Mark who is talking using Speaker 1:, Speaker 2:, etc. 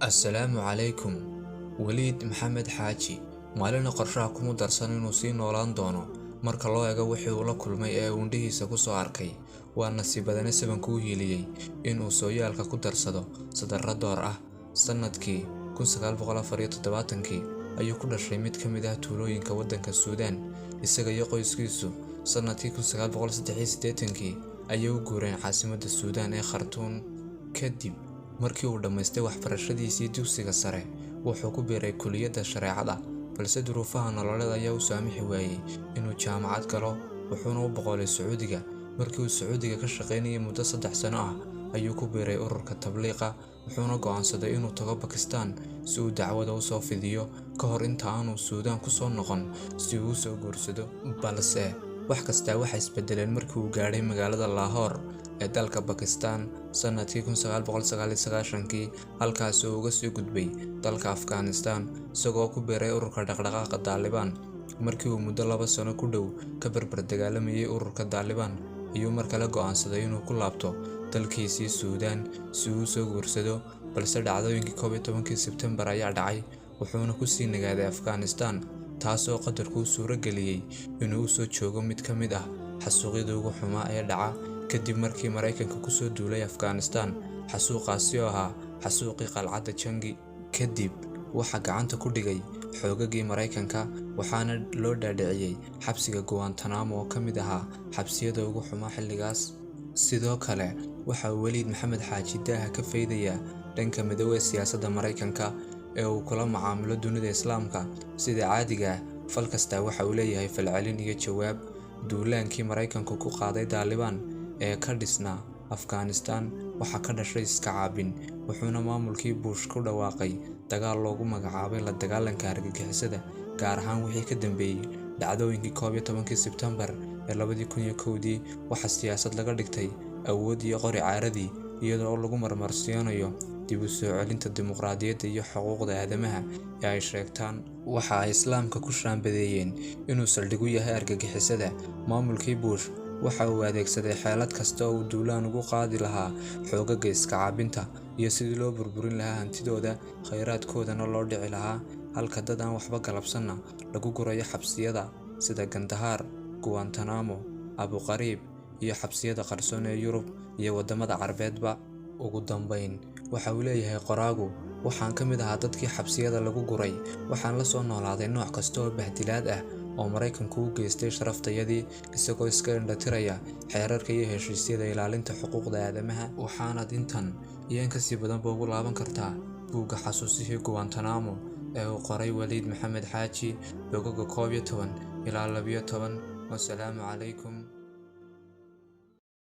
Speaker 1: Assalaamu calaykum. Waliid Maxamed Xaaji maalin qorshaha kuma darsan inuu sii noolaan doono marka loo eego wixii uu la kulmay ee uu indhihiisa ku soo arkay. Waa nasiib badane sabanku u hiiliyey inuu sooyaalka ku darsado sadarro door ah. Sanadkii 1974 ayuu ku dhashay mid ka mid ah tuulooyinka waddanka Suudaan, isaga iyo qoyskiisu. Sanadkii 1983 ayay u guureen caasimadda Suudaan ee Khartoum. Kadib markii uu dhammaystay waxbarashadiisii dugsiga sare, wuxuu ku biiray kulliyadda shareecada, balse duruufaha nololeed ayaa u saamixi waayey inuu jaamacad galo. Wuxuuna u boqolay Sacuudiga. Markii uu Sacuudiga ka shaqaynayay muddo 3 sano ah, ayuu ku biiray ururka tabliiqa. Wuxuuna go'aansaday inuu tago Bakistaan si uu dacwada u soo fidiyo ka hor inta aanu Suudaan ku soo noqon si uu u soo guursado. Balse wax kasta waxay isbedeleen markii uu gaadhay magaalada Lahore ee dalka Bakistaan sanadkii 1999, halkaas oo uga soo gudbay dalka Afghanistan isagoo ku biiray ururka dhaqdhaqaaqa Taliban. Markii uu muddo 2 sano ku dhow ka barbar dagaalamayay ururka Taliban, ayuu mar kale go'aansaday inuu ku laabto dalkiisii Suudaan si uu u soo guursado. Balse dhacdooyinkii 11 Sebtembar ayaa dhacay, wuxuuna ku sii nagaaday Afghanistan, taasoo qadarku u suuro geliyey inuu u soo joogo mid ka mid ah xasuuqyadii ugu xumaa ee dhaca kadib markii Mareykanka ku soo duulay Afghanistan. Xasuuqaasi oo ahaa xasuuqii qalcadda Changi. Kadib waxaa gacanta ku dhigay xoogagii Mareykanka, waxaana loo dhaadhiciyey xabsiga Guantanamo oo ka mid ahaa xabsiyada ugu xumaa xilligaas. Sidoo kale waxa uu Waliid Maxamed Xaaji daaha ka faydayaa dhanka midow ee siyaasadda Mareykanka ee uu kula macaamilo dunida Islaamka. Sida caadiga ah, fal kasta waxa uu leeyahay falcelin iyo jawaab. Duulaankii Mareykanku ku qaaday Taliban ee ka dhisnaa Afghanistan waxaa ka dhashay iska caabin, wuxuuna maamulkii Bush ku dhawaaqay dagaal loogu magacaabay la dagaalanka argagixisada, gaar ahaan wixii ka dambeeyey dhacdooyinkii 11 Sebtembar ee 2001. Waxaa siyaasad laga dhigtay awood iyo qori caaradii, iyadoo lagu marmarsiinayo dib u soo celinta dimuqraadiyadda iyo xuquuqda aadamaha ee ay sheegtaan. Waxa ay Islaamka ku shaambadeeyeen inuu saldhig u yahay argagixisada. Maamulkii Bush waxa uu adeegsaday xeelad kasta oo uu duulaan ugu qaadi lahaa xoogagga iska caabinta iyo sidii loo burburin lahaa hantidooda, kheyraadkoodana loo dhici lahaa, halka dad aan waxba galabsanna lagu gurayo xabsiyada sida Kandahar, Guantanamo, Abu Ghraib iyo xabsiyada qarsoon ee Yurub iyo wadamada Carbeedba. Ugu dambeyn, waxa uu leeyahay qoraagu, waxaan ka mid ahaa dadkii xabsiyada lagu guray. Waxaan la soo noolaaday nooc kasta oo bahdilaad ah oo Mareykanku u geystay sharaftayadii, isagoo iska indhatiraya xeerarka iyo heshiisyada ilaalinta xuquuqda aadamaha. Waxaanaad intan iyo in kasii badanba ugu laaban kartaa buugga Xasuusihii Guantanamo ee uu qoray Waliid Maxamed Xaaji, bogagga 11 ilaa 12. Wassalaamu calaykum.